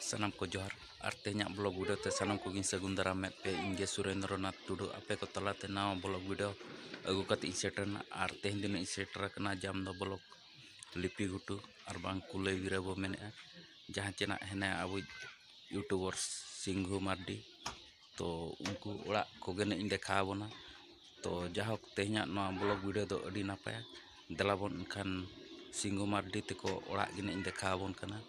Sanam ko johar ar tehnyak blog video te sanam ko gin sagun daram met pe inge Surendranath Tudu ape ko talate nawa blog video agu kati iseterna ar tehn din iseter kena jam do blog lipi gutu ar bang kulai wira bo mene jahan cena hena abu youtubers Singhu Mardi to unku orak ko gene ing dekha bona to jahok tehnyak nawa blog video do adi napaya delabon kan Singhu Mardi te ko orak gene ing dekha bon kana.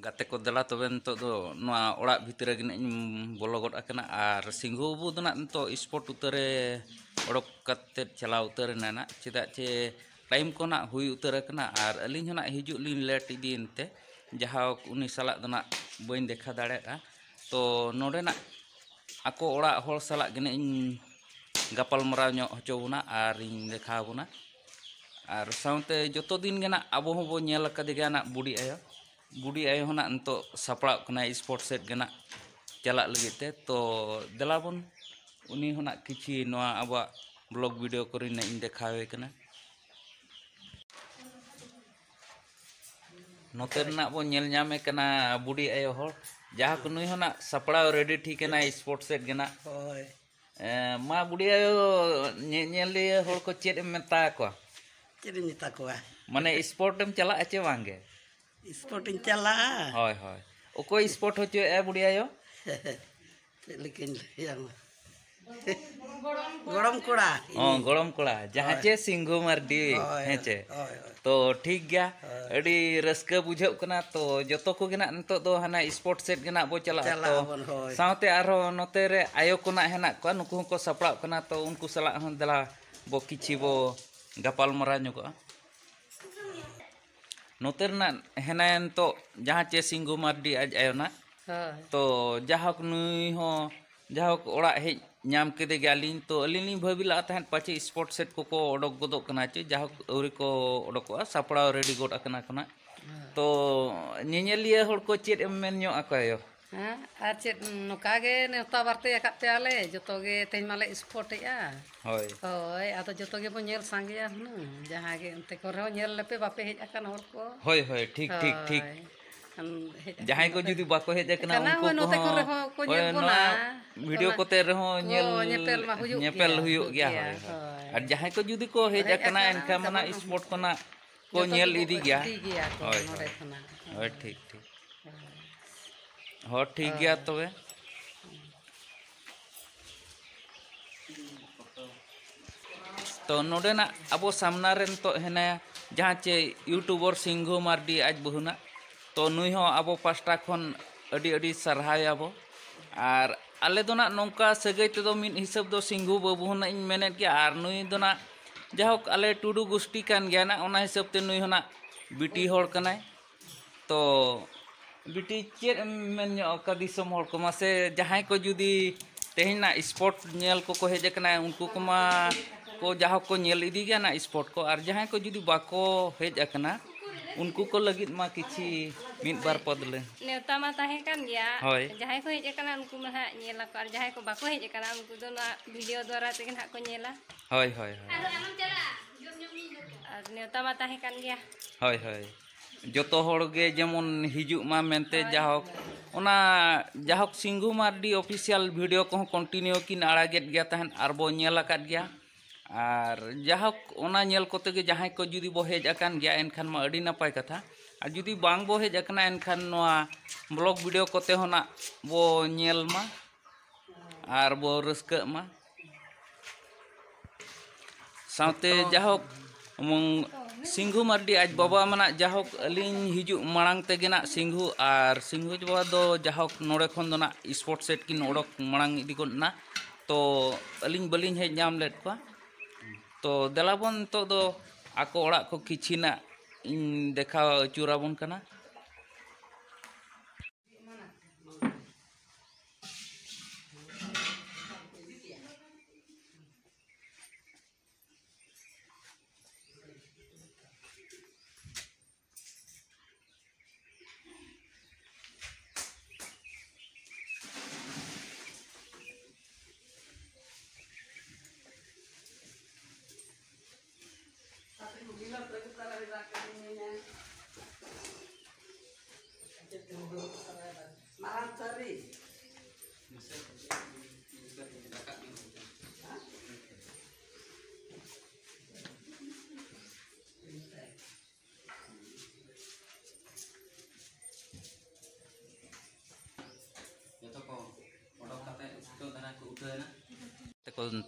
Gate ko dela tobe nito do noa orak bhitir gene bolo god akana ar Singhu bu do nak nito sport utare odok kate chala utare nana cedak ce time ko nak hui utare kana ar alin nak hijuk lin let idin te jaha uni salak do nak boin dekha dare to node nak ako orak hol salak gene gapal marau nyok hocobuna ar ing dekha buna ar saunte joto din gena abo hobo nyel kadege anak budi ayo nak untuk saplak kena sport set gena jalak lagi te to delabon uni honak kici noa aba blog video korina ing dekhawe kena noter nak bo nyel nyame kena budi ayo hol jaha kunui honak saplak ready ঠিক kena sport set gena hoy ma budi ayo nyel hol ko chet meta ko Jadi nita kuah. Mana sport em chala ache bangge? Sport em chala. Hoi hoi. Oko sport hocho budia yo? Lekin yang Gorom kura. Oh gorom kura. Jahan ce Singhu Mardi heche. To ठीक गया अड़ी Ruska बुझाव कना तो जतो को गना नतो दो हना स्पोर्ट सेट गना बो चला तो साउते आरो नोते रे आयो कोना हेना को नुकु को सपड़ा कना तो उनको सला हन दला बो किछि बो gapal maranya ko noterna henayan to jaha ce Singhu Mardi aj ayona to jahok nui ho jahok orak hej nyam kede galin to alini bhabila tahan pache sport set ko odok godok kana ce jahok auri ko odok sapra ready god akana kana to nyenyelia hor ko chet men nyo akayo ar chet nokage neuta barte yakate ale joto ge tehin male sport ya hoy hoy ato joto ge bon nyel sange ya jaha ge ente ko reho nyel lepe bape hej akan hor ko hoy hoy ठीक jahay ko judi bako hej akana unko note ko reho ko nyel bona video ko te reho nyepel huyuk gya hoy ar jahay ko judi ko hej akana enka mana sport kona ko nyel idi gya hoy hoy ठीक हो ठीक गया तबे तो नोडे ना अबो सामना rain तो हेना जहाँ चे यूट्यूबर Singhu Mardi आज बहुना तो नुई हो अबो पास्टा खन अडी अडी सरहाय अबो आर आले दो ना नौका सगै ते दो मिन हिसाब दो Singhu बाबू ना इन मेनेट के आर नुई दो ना जाहोक आले टुडू गुष्टी कान गया ना ओना हिसाब ते नुई होना बिटी होड़ कनाय तो बिटी चेत मेन का दिसम हर को मासे जहां को जुदी तेहिना स्पोर्ट नेल को हेज कना उनको को जहां को नेल इदी गया ना स्पोर्ट को और जहां को जुदी बाको हेज कना उनको को लगित मा किछि मिन बार पदले नेता मा ताहे कान गया जहां को हेज कना उनको मा नेला को और जहां को बाको हेज कना उनको दो ना वीडियो द्वारा ते ना को नेला होय होय और नेता मा ताहे कान गया होय होय joto hor ge jemon hijuk ma mente jahok ona jahok Singhu Mardi official video ko continue kin araget gya tahan arbo nyel akat gya ar jahok ona nyel kote ge jahay ko judi bo hej akan gya enkhan ma adi napay katha ar judi bang bo hej akana enkhan noa blog video kote hona bo nyel ma ar bo reuska ma saute jahok mong Singhu Mardi आज बाबा मना जाहोक अलिंग हिजु मांग तेगेना सिंघु और सिंघु बाबा दो जाहोक नोड़े खन दो ना sport set किन ओडक मांग इदी को ना तो अलिंग बलिंग हेज नाम लेट को तो देलाबन तो दो आको ओड़ा को किछिना देखा चुराबन कना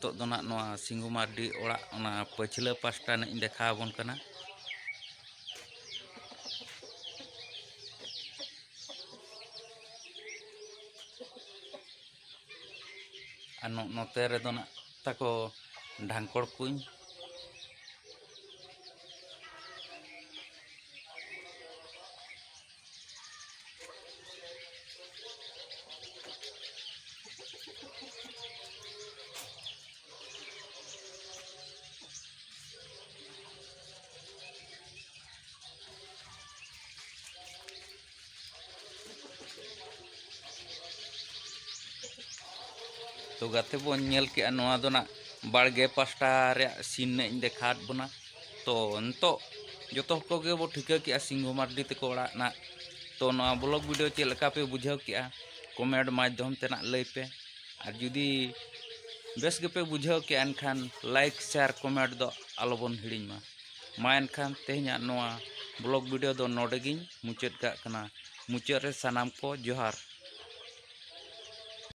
तो सिंघु मार्डी ओड़ा पछिला पास्टा ने देखा बन कना नोते रे दो ना ताको ढांकड़ कुኝ तो गाते बो नेल के नोआ दो ना बाड़गे पास्टा रे सीन ने देखात बना तो अंतो जतो को गे बो ठिका के सिंघु मार्डी ते को ओड़ा ना तो नोआ ब्लॉग वीडियो चे लका पे बुझाव के कमेंट माध्यम ते ना लई पे और जुदी बेस गे पे बुझाव के एनखान लाइक शेयर कमेंट दो आलोबन हिड़िñ मा एनखान तेहना नोआ ब्लॉग वीडियो दो नोडे गिñ मुचाद का कना मुचाद रे सनाम को जोहार।